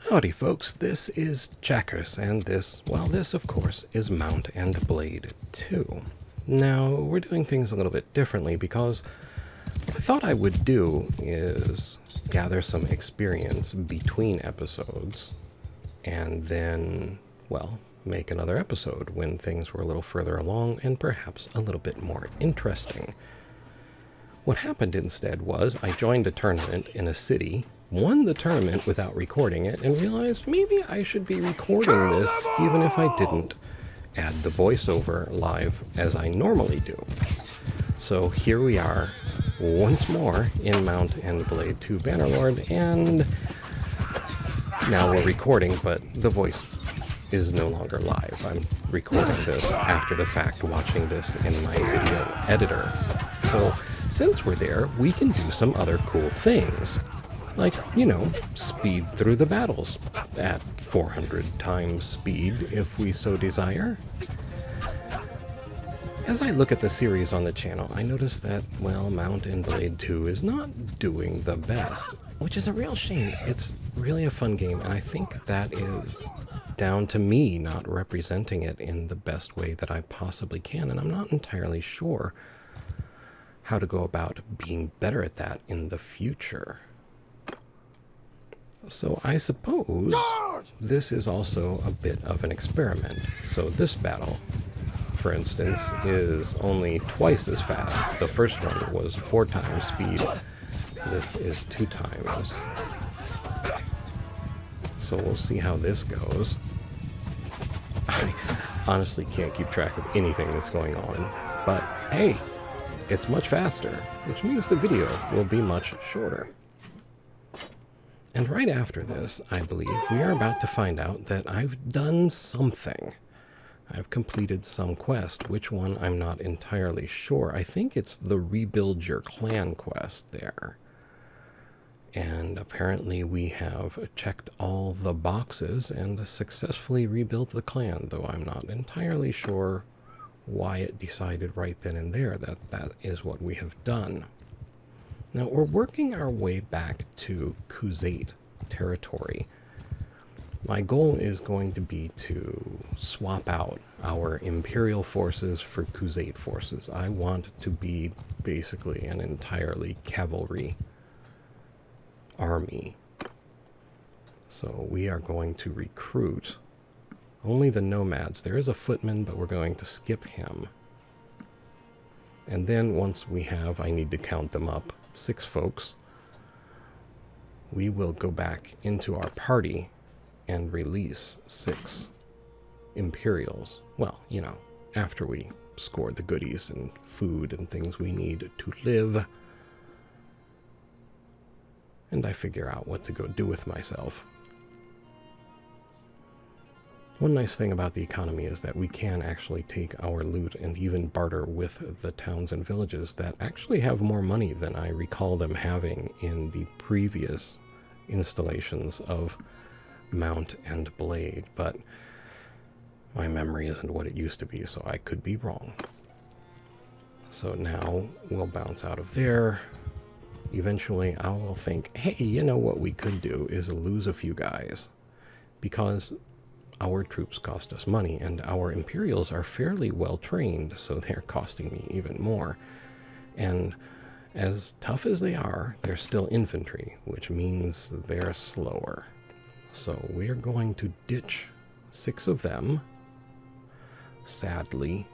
Howdy folks, this is Checkers, and this of course is Mount and Blade 2. Now, we're doing things a little bit differently because what I thought I would do is gather some experience between episodes and then, make another episode when things were a little further along and perhaps a little bit more interesting. What happened instead was I joined a tournament in a city, won the tournament without recording it, and realized maybe I should be recording this even if I didn't add the voiceover live as I normally do. So here we are once more in Mount and Blade 2 Bannerlord, and now we're recording, but the voice is no longer live. I'm recording this after the fact, watching this in my video editor. So since we're there, we can do some other cool things. Like, speed through the battles at 400 times speed if we so desire. As I look at the series on the channel, I notice that, Mount and Blade 2 is not doing the best, which is a real shame. It's really a fun game, and I think that is down to me not representing it in the best way that I possibly can, and I'm not entirely sure how to go about being better at that in the future. So I suppose this is also a bit of an experiment. So this battle, for instance, is only twice as fast. The first one was 4 times speed. This is 2 times. So we'll see how this goes. I honestly can't keep track of anything that's going on. But hey, it's much faster, which means the video will be much shorter. And right after this, I believe, we are about to find out that I've done something. I've completed some quest. Which one, I'm not entirely sure. I think it's the Rebuild Your Clan quest there. And apparently we have checked all the boxes and successfully rebuilt the clan, though I'm not entirely sure why it decided right then and there that that is what we have done. Now, we're working our way back to Khuzait territory. My goal is going to be to swap out our Imperial forces for Khuzait forces. I want to be basically an entirely cavalry army. So we are going to recruit only the nomads. There is a footman, but we're going to skip him. And then once we have, I need to count them up, 6 folks, we will go back into our party and release 6 Imperials. Well, after we score the goodies and food and things we need to live. And I figure out what to go do with myself. One nice thing about the economy is that we can actually take our loot and even barter with the towns and villages that actually have more money than I recall them having in the previous installations of Mount and Blade, but my memory isn't what it used to be, so I could be wrong. So now we'll bounce out of there. Eventually I will think, hey, what we could do is lose a few guys, because our troops cost us money, and our Imperials are fairly well trained, so they're costing me even more. And as tough as they are, they're still infantry, which means they're slower. So we are going to ditch 6 of them. Sadly,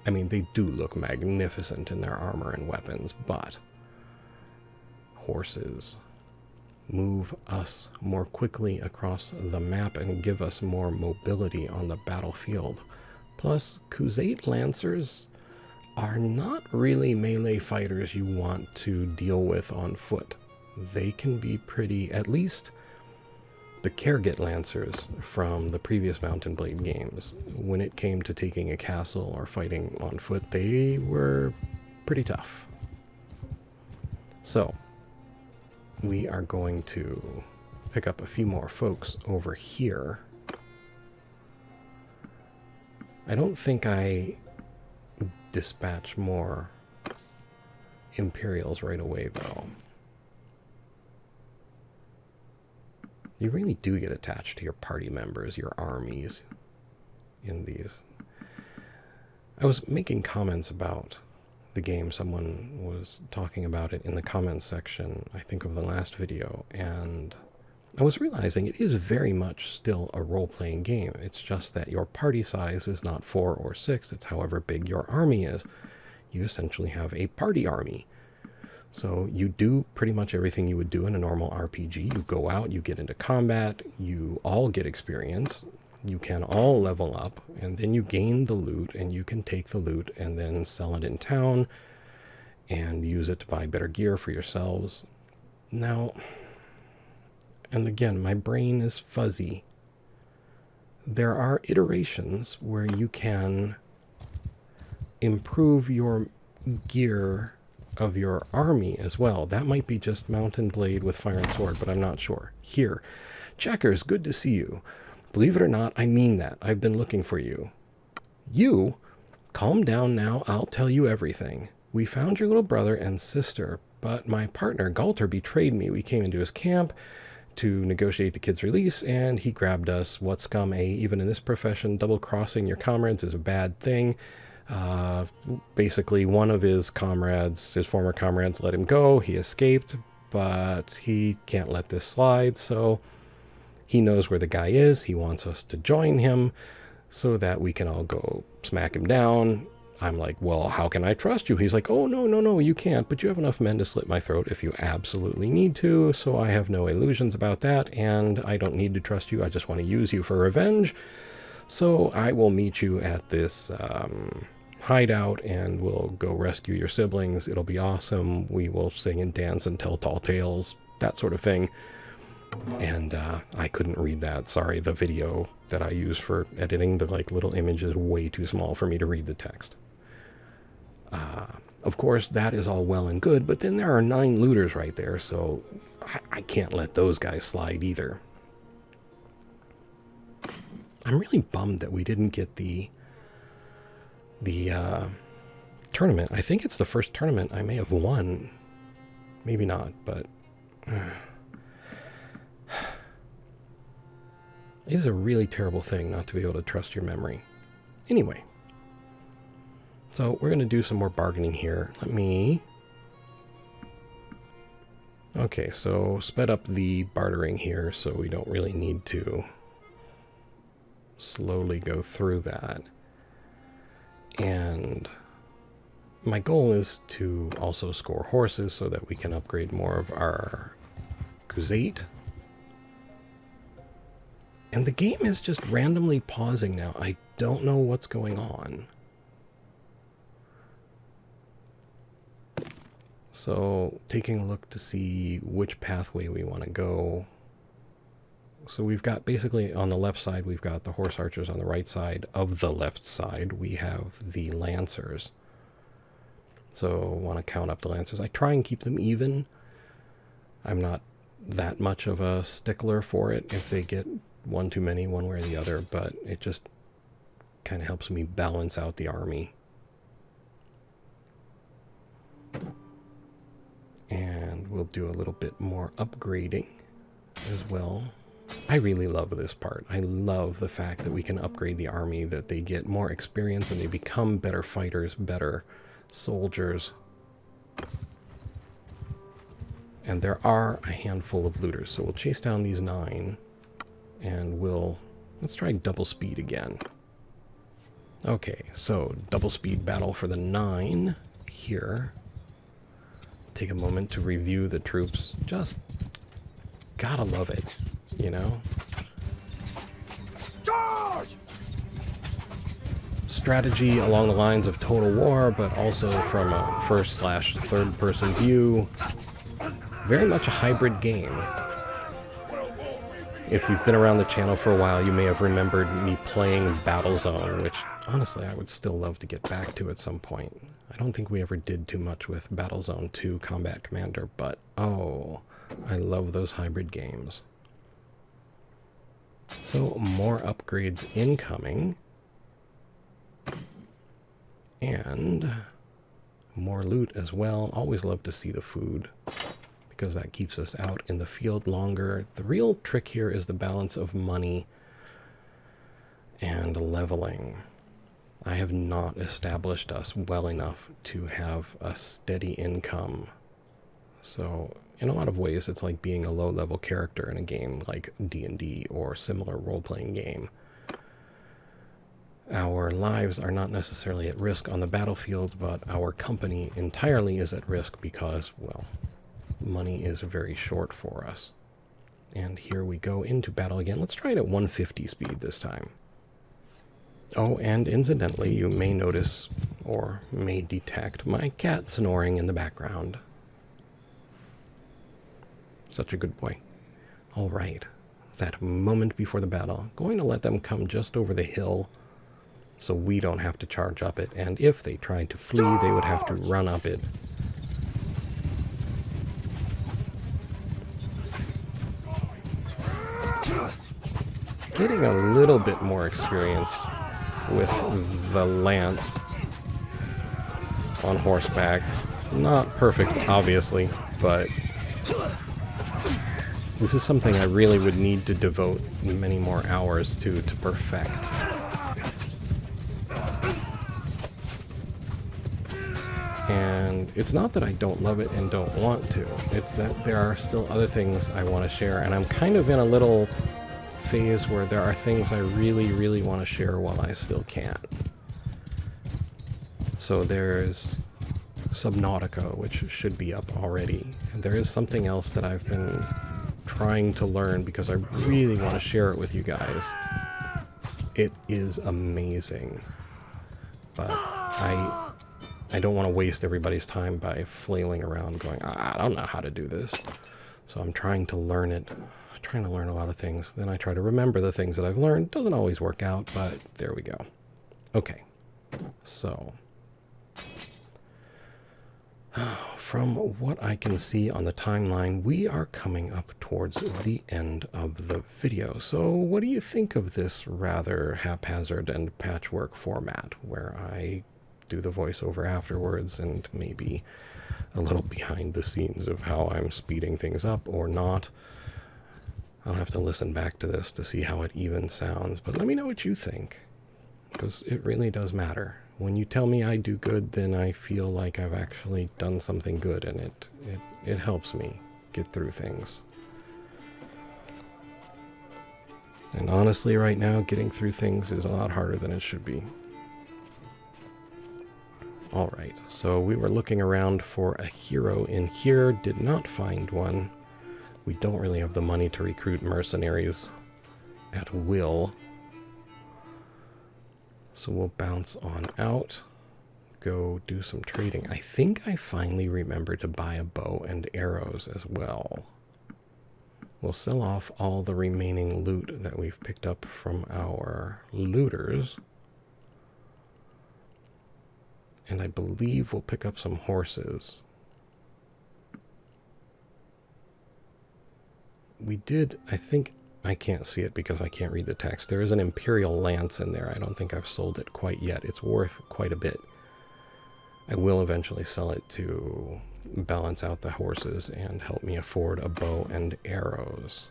I mean, they do look magnificent in their armor and weapons, but horses move us more quickly across the map and give us more mobility on the battlefield. Plus, Khuzait Lancers are not really melee fighters you want to deal with on foot. They can be pretty, at least the Kergit Lancers from the previous Mount and Blade games, when it came to taking a castle or fighting on foot, they were pretty tough. So we are going to pick up a few more folks over here. I don't think I dispatch more Imperials right away, though. You really do get attached to your party members, your armies in these. I was making comments about the game. Someone was talking about it in the comments section, I think, of the last video, and I was realizing it is very much still a role-playing game. It's just that your party size is not 4 or 6. It's however big your army is. You essentially have a party army. So you do pretty much everything you would do in a normal RPG. You go out, you get into combat, you all get experience, you can all level up, and then you gain the loot, and you can take the loot and then sell it in town and use it to buy better gear for yourselves. Now, and again, my brain is fuzzy. There are iterations where you can improve your gear of your army as well. That might be just Mount and Blade with Fire and Sword, but I'm not sure. Here, Checkers, good to see you. Believe it or not, I mean that. I've been looking for you. You? Calm down now, I'll tell you everything. We found your little brother and sister, but my partner, Galter, betrayed me. We came into his camp to negotiate the kid's release, and he grabbed us. What scum, eh? Even in this profession, double-crossing your comrades is a bad thing. Basically, one of his comrades, his former comrades, let him go. He escaped, but he can't let this slide, so he knows where the guy is. He wants us to join him so that we can all go smack him down. I'm like, well, how can I trust you? He's like, oh, no, you can't, but you have enough men to slit my throat if you absolutely need to, so I have no illusions about that, and I don't need to trust you. I just want to use you for revenge. So I will meet you at this hideout, and we'll go rescue your siblings. It'll be awesome. We will sing and dance and tell tall tales, that sort of thing. And I couldn't read that. Sorry, the video that I use for editing, the little image is way too small for me to read the text. Of course, that is all well and good, but then there are 9 looters right there, so I can't let those guys slide either. I'm really bummed that we didn't get the tournament. I think it's the first tournament I may have won. Maybe not, but it is a really terrible thing not to be able to trust your memory. Anyway, so we're going to do some more bargaining here. Okay, so sped up the bartering here, so we don't really need to slowly go through that. And my goal is to also score horses so that we can upgrade more of our Crusade. And the game is just randomly pausing now. I don't know what's going on. So taking a look to see which pathway we want to go. So we've got basically on the left side, we've got the horse archers. On the right side of the left side, we have the lancers. So I want to count up the lancers. I try and keep them even. I'm not that much of a stickler for it if they get one too many one way or the other, but it just kind of helps me balance out the army. And we'll do a little bit more upgrading as well. I really love this part. I love the fact that we can upgrade the army, that they get more experience and they become better fighters, better soldiers. And there are a handful of looters, so we'll chase down these 9 and let's try double speed again. Okay, so double speed battle for the 9 here. Take a moment to review the troops. Just gotta love it, you know? Charge! Strategy along the lines of Total War, but also from a first/third person view. Very much a hybrid game. If you've been around the channel for a while, you may have remembered me playing Battlezone, which honestly I would still love to get back to at some point. I don't think we ever did too much with Battlezone 2 Combat Commander, but oh, I love those hybrid games. So more upgrades incoming. And more loot as well. Always love to see the food, because that keeps us out in the field longer. The real trick here is the balance of money and leveling. I have not established us well enough to have a steady income. So in a lot of ways, it's like being a low-level character in a game like D&D or similar role-playing game. Our lives are not necessarily at risk on the battlefield, but our company entirely is at risk because, well, money is very short for us. And here we go into battle again. Let's try it at 150 speed this time. Oh, and incidentally, you may notice or may detect my cat snoring in the background. Such a good boy. All right, that moment before the battle, going to let them come just over the hill so we don't have to charge up it, and if they tried to flee, they would have to run up it. Getting a little bit more experienced with the lance on horseback. Not perfect, obviously, but this is something I really would need to devote many more hours to perfect. And it's not that I don't love it and don't want to. It's that there are still other things I want to share, and I'm kind of in a little phase where there are things I really, really want to share while I still can't. So there's Subnautica, which should be up already. And there is something else that I've been trying to learn because I really want to share it with you guys. It is amazing. But I don't want to waste everybody's time by flailing around going, I don't know how to do this. So I'm trying to learn it. Trying to learn a lot of things. Then I try to remember the things that I've learned. Doesn't always work out, but there we go. Okay. So from what I can see on the timeline, we are coming up towards the end of the video. So what do you think of this rather haphazard and patchwork format where I do the voiceover afterwards and maybe a little behind the scenes of how I'm speeding things up or not? I'll have to listen back to this to see how it even sounds, but let me know what you think, because it really does matter. When you tell me I do good, then I feel like I've actually done something good, and it helps me get through things. And honestly, right now, getting through things is a lot harder than it should be. Alright, so we were looking around for a hero in here, did not find one. We don't really have the money to recruit mercenaries at will. So we'll bounce on out, go do some trading. I think I finally remembered to buy a bow and arrows as well. We'll sell off all the remaining loot that we've picked up from our looters. And I believe we'll pick up some horses. We did, I think, I can't see it because I can't read the text. There is an Imperial Lance in there. I don't think I've sold it quite yet. It's worth quite a bit. I will eventually sell it to balance out the horses and help me afford a bow and arrows.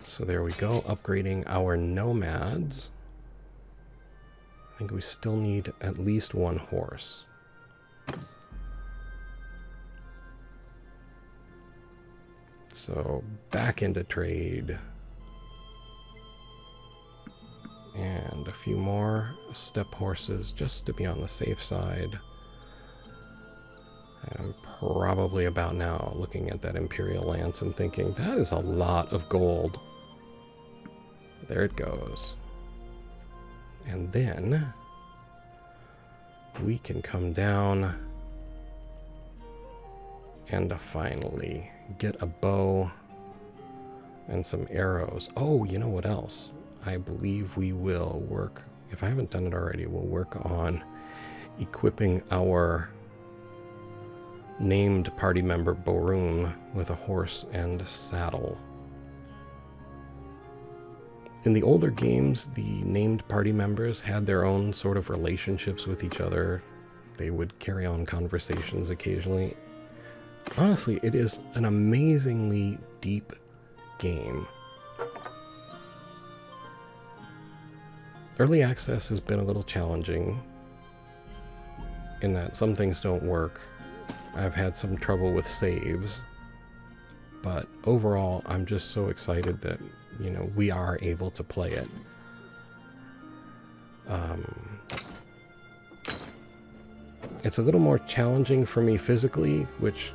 So there we go, upgrading our nomads. I think we still need at least one horse. So back into trade. And a few more step horses just to be on the safe side. I'm probably about now looking at that Imperial Lance and thinking, that is a lot of gold. There it goes. And then we can come down and finally get a bow and some arrows. Oh, you know what else? I believe we will work, if I haven't done it already, we'll work on equipping our named party member Borun with a horse and saddle. In the older games, the named party members had their own sort of relationships with each other, they would carry on conversations occasionally. Honestly, it is an amazingly deep game. Early access has been a little challenging in that some things don't work. I've had some trouble with saves, but overall, I'm just so excited that, you know, we are able to play it. It's a little more challenging for me physically, which,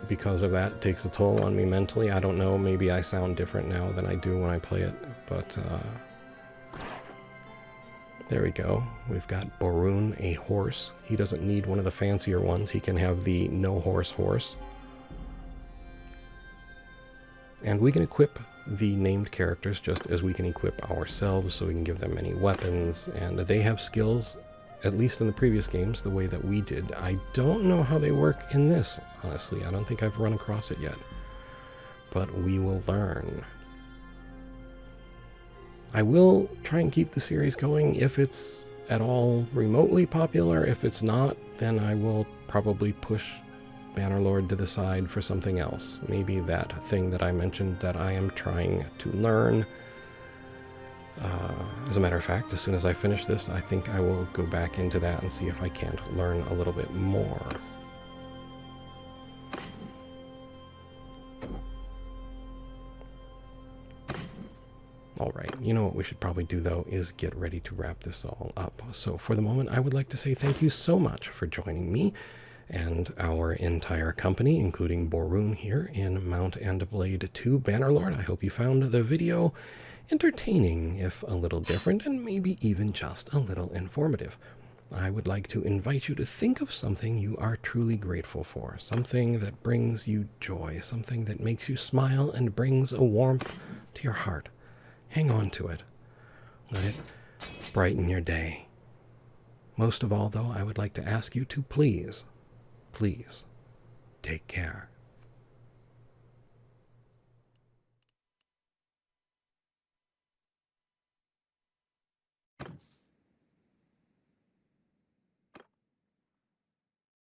because of that, takes a toll on me mentally. I don't know, maybe I sound different now than I do when I play it, but there we go. We've got Borun, a horse. He doesn't need one of the fancier ones. He can have the no horse horse. And we can equip the named characters just as we can equip ourselves, so we can give them many weapons, and they have skills, at least in the previous games, the way that we did. I don't know how they work in this, honestly. I don't think I've run across it yet. But we will learn. I will try and keep the series going if it's at all remotely popular. If it's not, then I will probably push Bannerlord to the side for something else. Maybe that thing that I mentioned that I am trying to learn. As a matter of fact, as soon as I finish this, I think I will go back into that and see if I can't learn a little bit more. Alright, you know what we should probably do though is get ready to wrap this all up. So for the moment, I would like to say thank you so much for joining me and our entire company, including Borun here in Mount and Blade 2 Bannerlord. I hope you found the video entertaining, if a little different, and maybe even just a little informative. I would like to invite you to think of something you are truly grateful for, something that brings you joy, something that makes you smile and brings a warmth to your heart. Hang on to it. Let it brighten your day. Most of all, though, I would like to ask you to please, please take care.